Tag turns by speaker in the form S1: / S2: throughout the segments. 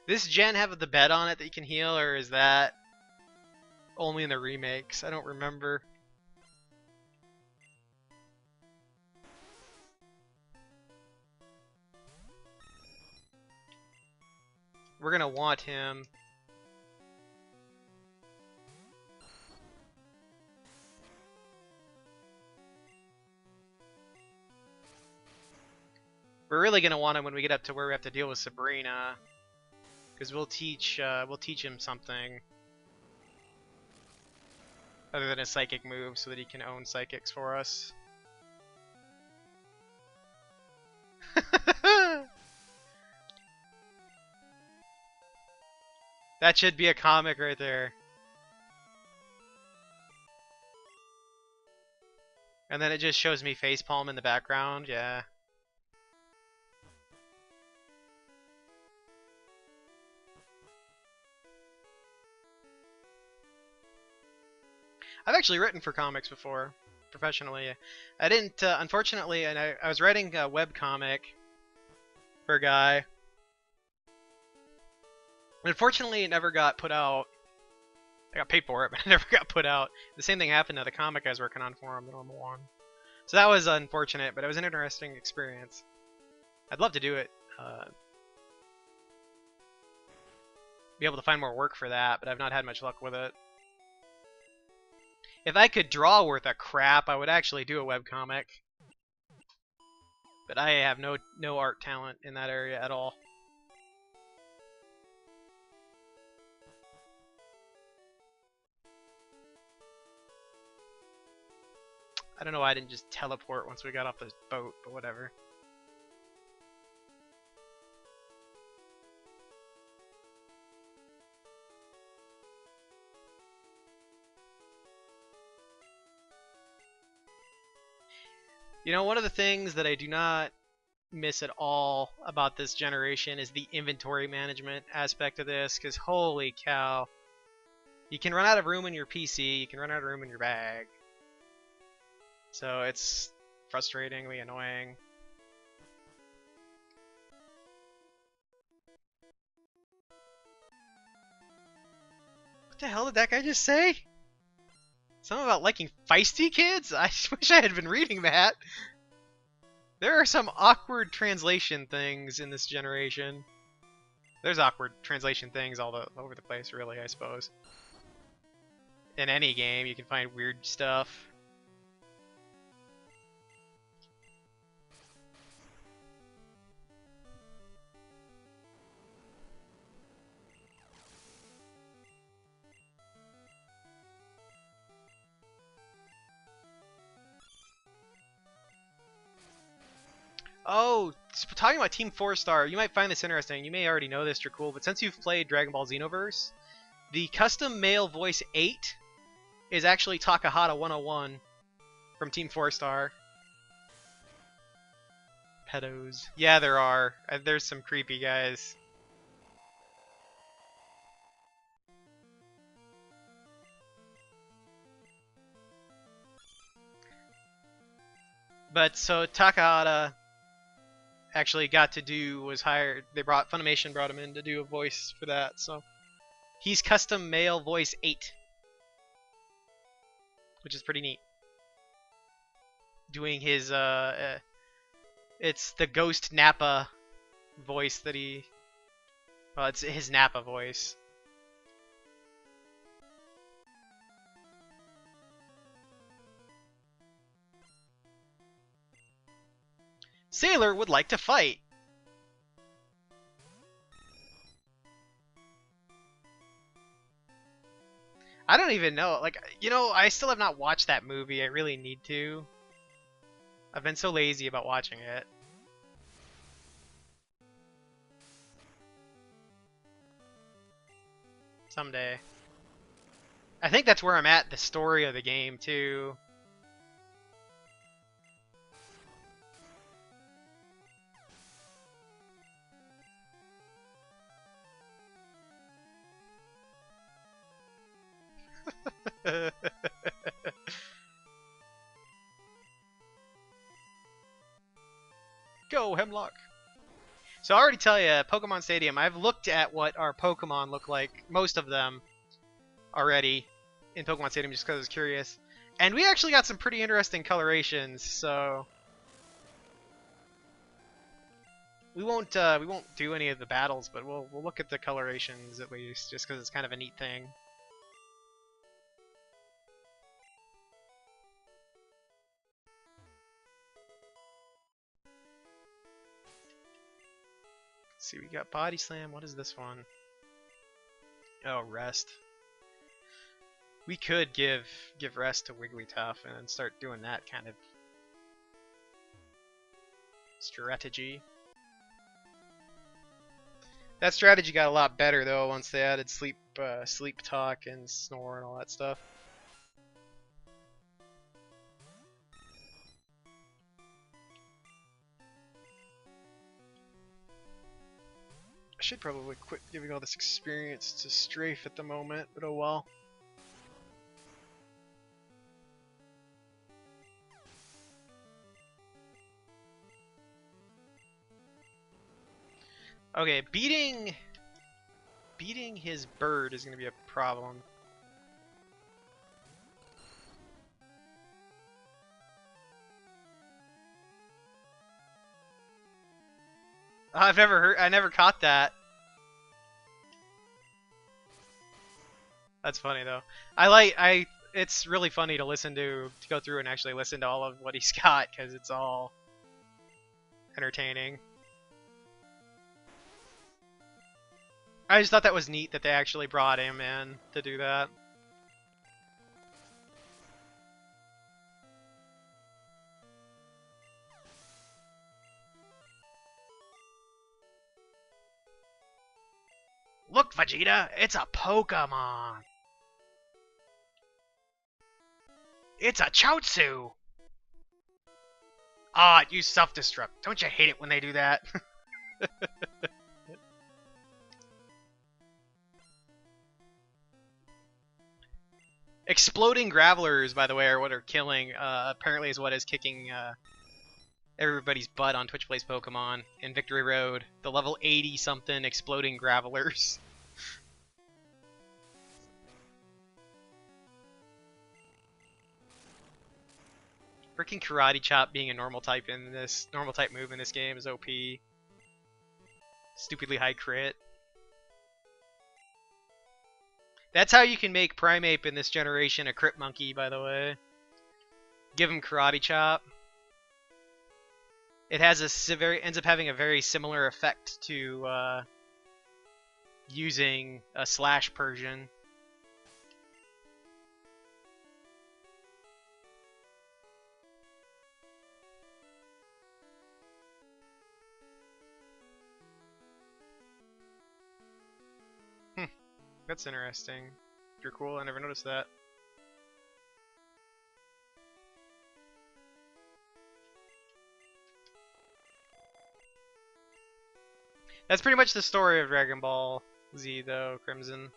S1: This gen have the bed on it that you can heal, or is that only in the remakes? I don't remember. We're gonna want him. We're really gonna want him when we get up to where we have to deal with Sabrina, because we'll teach him something other than a psychic move, so that he can own psychics for us. That should be a comic right there. And then it just shows me facepalm in the background, yeah. I've actually written for comics before, professionally. I didn't, unfortunately, and I was writing a webcomic for a guy. Unfortunately, it never got put out. I got paid for it, but it never got put out. The same thing happened to the comic I was working on for him, the normal one. So that was unfortunate, but it was an interesting experience. I'd love to do it. Be able to find more work for that, but I've not had much luck with it. If I could draw worth a crap, I would actually do a webcomic. But I have no art talent in that area at all. I don't know why I didn't just teleport once we got off the boat, but whatever. You know, one of the things that I do not miss at all about this generation is the inventory management aspect of this, because holy cow. You can run out of room in your PC, you can run out of room in your bag. So it's frustratingly annoying. What the hell did that guy just say? Something about liking feisty kids? I wish I had been reading that. There are some awkward translation things in this generation. There's awkward translation things all over the place, really, I suppose. In any game, you can find weird stuff. Oh, talking about Team 4-Star, you might find this interesting. You may already know this, you're cool, but since you've played Dragon Ball Xenoverse, the custom male voice 8 is actually Takahata 101 from Team 4-Star. Pedos. Yeah, there are. There's some creepy guys. But so Takahata actually got to do, was hired, Funimation brought him in to do a voice for that, so he's custom male voice 8, which is pretty neat. Doing his it's the Ghost Nappa voice that he, well, it's his Nappa voice. Sailor would like to fight. I don't even know. Like, you know, I still have not watched that movie. I really need to. I've been so lazy about watching it. Someday. I think that's where I'm at, the story of the game, too. Go, Hemlock! So I already tell you, Pokemon Stadium, I've looked at what our Pokemon look like, most of them, already, in Pokemon Stadium just because I was curious. And we actually got some pretty interesting colorations, so... we won't do any of the battles, but we'll look at the colorations at least, just because it's kind of a neat thing. Let's see, we got Body Slam. What is this one? Oh, Rest. We could give Rest to Wigglytuff and then start doing that kind of strategy. That strategy got a lot better though once they added sleep talk and snore and all that stuff. I should probably quit giving all this experience to Strafe at the moment, but oh well. Okay, beating his bird is going to be a problem. I never caught that. That's funny though. It's really funny to go through and actually listen to all of what he's got because it's all entertaining. I just thought that was neat that they actually brought him in to do that. Look, Vegeta, it's a Pokemon. It's a Chaozu. Ah, you self-destruct. Don't you hate it when they do that? Exploding Gravelers, by the way, are what are killing. Apparently, is what is kicking everybody's butt on Twitch Plays Pokemon in Victory Road. The level 80 something exploding Gravelers. Freaking Karate Chop being a normal type move in this game is OP. Stupidly high crit. That's how you can make Primeape in this generation a crit monkey, by the way. Give him Karate Chop. It has ends up having a very similar effect to using a Slash Persian. That's interesting. You're cool, I never noticed that. That's pretty much the story of Dragon Ball Z, though, Crimson.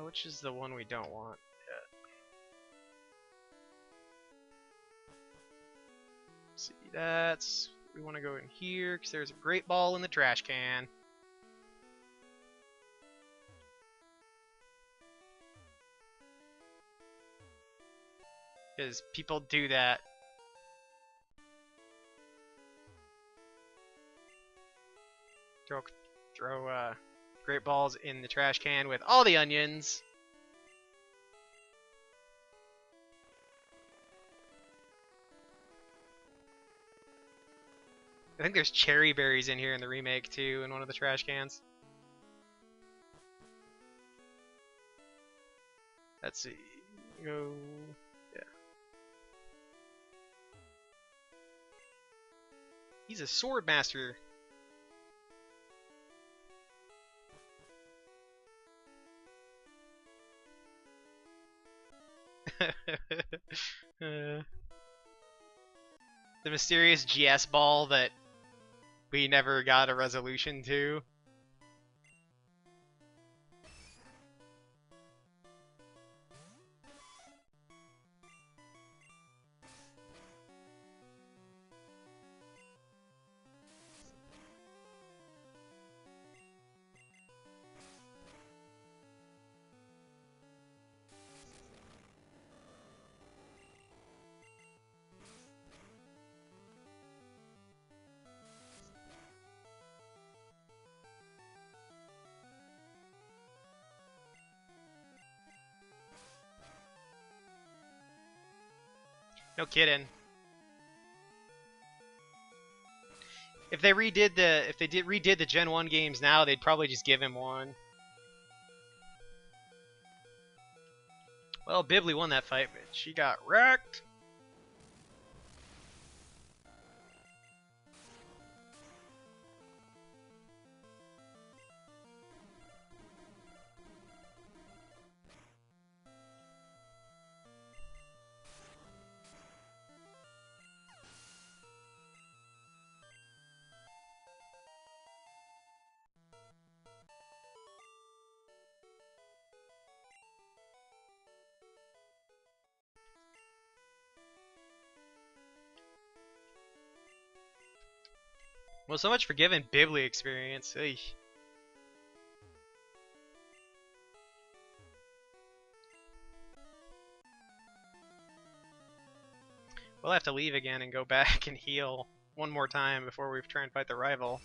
S1: Which is the one we don't want yet? Let's see, we want to go in here because there's a Great Ball in the trash can. Because people do that. Throw Great Balls in the trash can with all the onions. I think there's cherry berries in here in the remake too, in one of the trash cans. Let's see. Go. Yeah. He's a sword master. The mysterious GS ball that we never got a resolution to. No kidding. If they redid the Gen 1 games now, they'd probably just give him one. Well, Bibley won that fight, but she got wrecked. Well, so much for giving Bibley experience. Eesh. We'll have to leave again and go back and heal one more time before we try and fight the rival.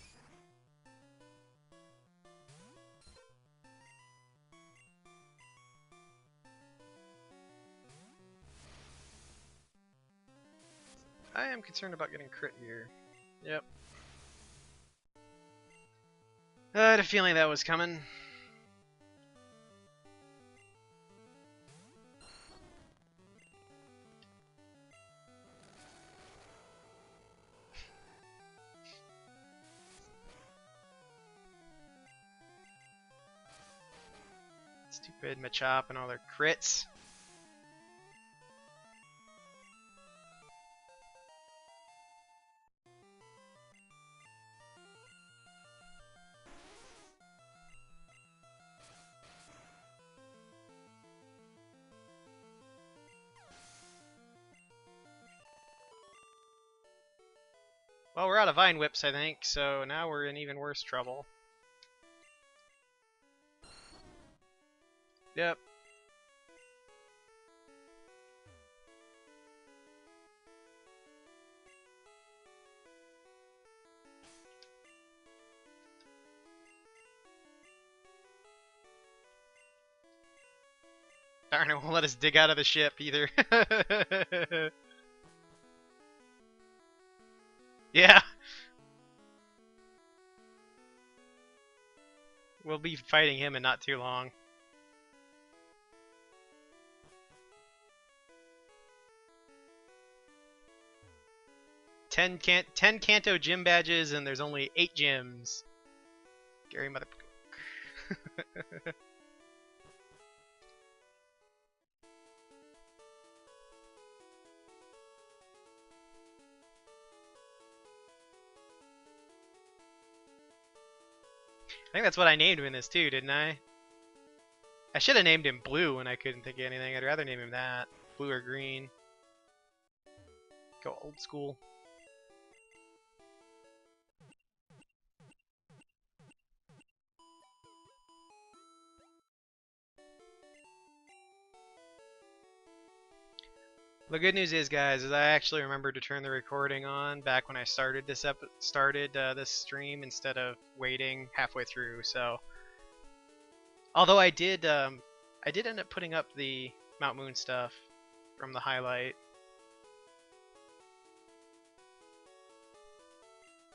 S1: I am concerned about getting crit here. Yep. I had a feeling that was coming. Stupid Machop and all their crits. Well, we're out of Vine Whips, I think, so now we're in even worse trouble. Yep. Darn, it won't let us dig out of the ship either. Yeah. We'll be fighting him in not too long. Ten Kanto gym badges, and there's only 8 gyms. Gary mother. I think that's what I named him in this too, didn't I? I should have named him Blue when I couldn't think of anything. I'd rather name him that. Blue or green. Go old school. The good news is, guys, is I actually remembered to turn the recording on back when I started this this stream instead of waiting halfway through. So, although I did end up putting up the Mount Moon stuff from the highlight.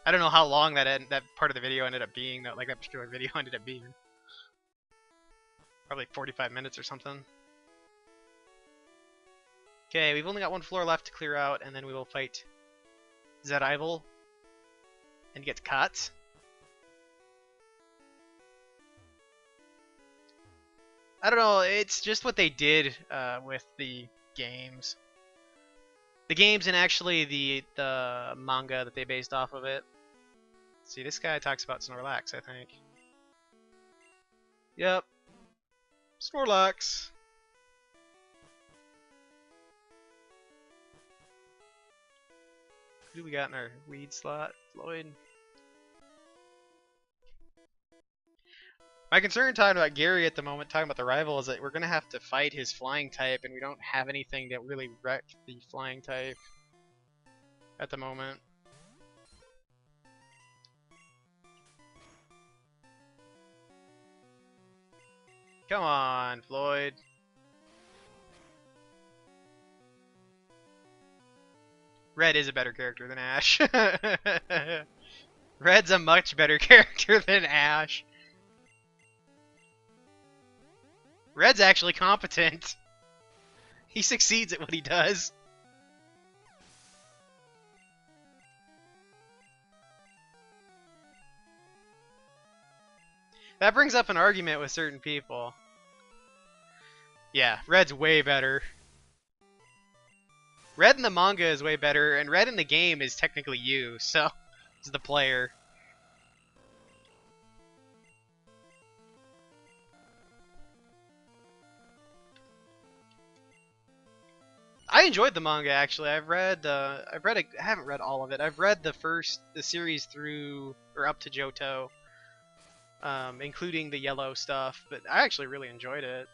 S1: I don't know how long that part of the video ended up being. That particular video ended up being probably 45 minutes or something. Okay, we've only got one floor left to clear out, and then we will fight Zerival and get cut. I don't know, it's just what they did with the games. The games and actually the manga that they based off of it. See, this guy talks about Snorlax, I think. Yep. Snorlax. Who do we got in our weed slot? Floyd. My concern talking about Gary at the moment, talking about the rival, is that we're going to have to fight his flying type, and we don't have anything that really wreck the flying type at the moment. Come on, Floyd. Red is a better character than Ash. Red's a much better character than Ash. Red's actually competent. He succeeds at what he does. That brings up an argument with certain people. Yeah, Red's way better. Red in the manga is way better, and Red in the game is technically you, so it's the player. I enjoyed the manga actually. I haven't read all of it. I've read the series through or up to Johto, including the yellow stuff, but I actually really enjoyed it.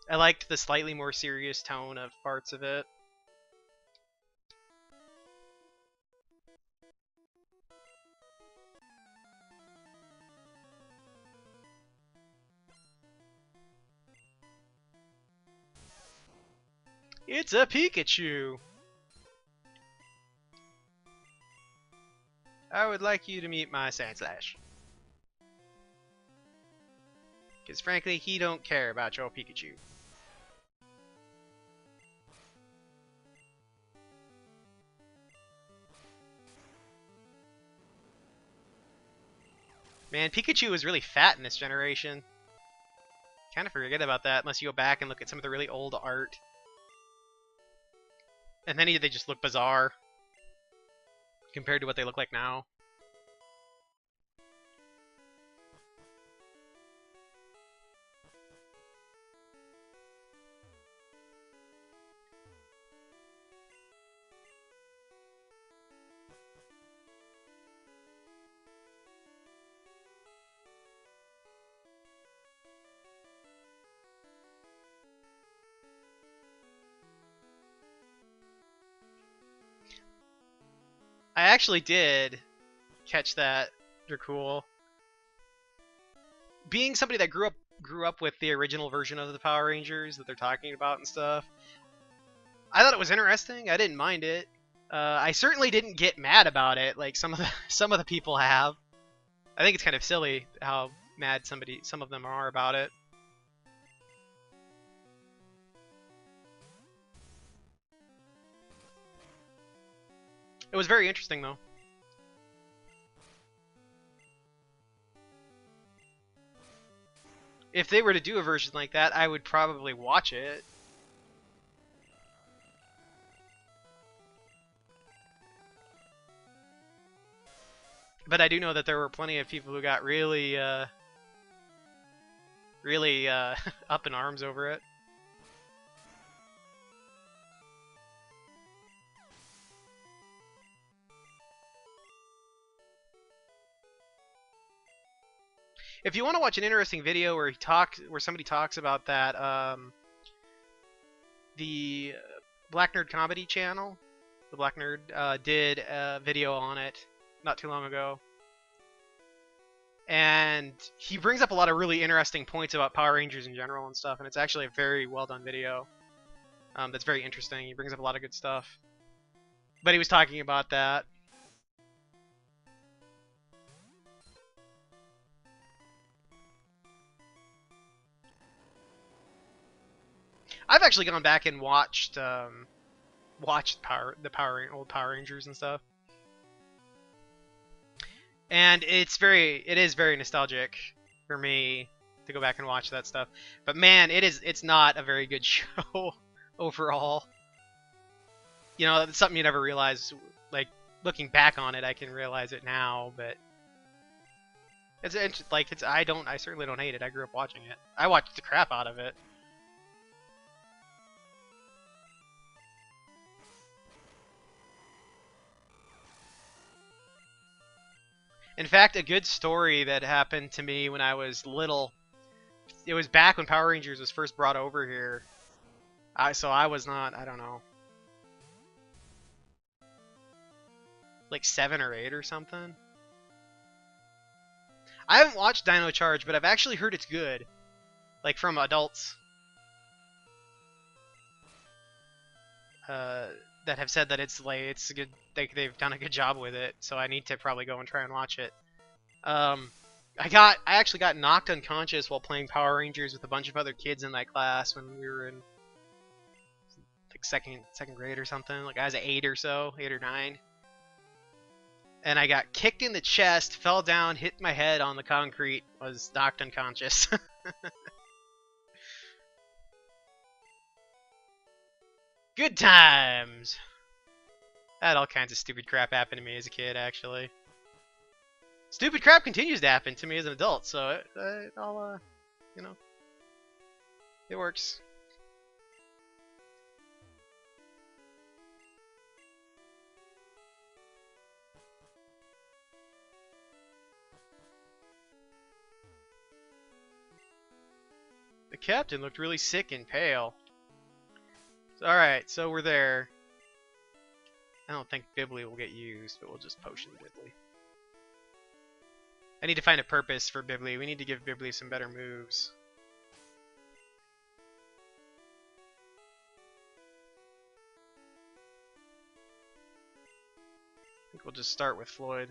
S1: I liked the slightly more serious tone of parts of it. It's a Pikachu! I would like you to meet my Sandslash. Because frankly, he don't care about your Pikachu. Man, Pikachu is really fat in this generation. Kind of forget about that unless you go back and look at some of the really old art. And then they just look bizarre compared to what they look like now. I actually did catch that. They're cool. Being somebody that grew up with the original version of the Power Rangers that they're talking about and stuff, I thought it was interesting. I didn't mind it. I certainly didn't get mad about it like some of the people have. I think it's kind of silly how mad some of them are about it. It was very interesting, though. If they were to do a version like that, I would probably watch it. But I do know that there were plenty of people who got really up in arms over it. If you want to watch an interesting video where somebody talks about that, the Black Nerd Comedy channel, the Black Nerd, did a video on it not too long ago, and he brings up a lot of really interesting points about Power Rangers in general and stuff, and it's actually a very well done video. That's very interesting. He brings up a lot of good stuff, but he was talking about that. I've actually gone back and watched old Power Rangers and stuff, and it is very nostalgic for me to go back and watch that stuff. But man, it's not a very good show overall. You know, it's something you never realize. Like looking back on it, I can realize it now, but I certainly don't hate it. I grew up watching it. I watched the crap out of it. In fact, a good story that happened to me when I was little, it was back when Power Rangers was first brought over here. So I was not, I don't know, like 7 or 8 or something. I haven't watched Dino Charge, but I've actually heard it's good, like from adults. that have said that it's like it's good. They've done a good job with it, so I need to probably go and try and watch it. I actually got knocked unconscious while playing Power Rangers with a bunch of other kids in my class when we were in like second grade or something. Like I was at 8 or so, 8 or 9. And I got kicked in the chest, fell down, hit my head on the concrete, was knocked unconscious. Good times! I had all kinds of stupid crap happen to me as a kid, actually. Stupid crap continues to happen to me as an adult, so I'll, you know, it works. The captain looked really sick and pale. Alright, so we're there. I don't think Bibbly will get used, but we'll just potion Bibbly. I need to find a purpose for Bibbly. We need to give Bibbly some better moves. I think we'll just start with Floyd.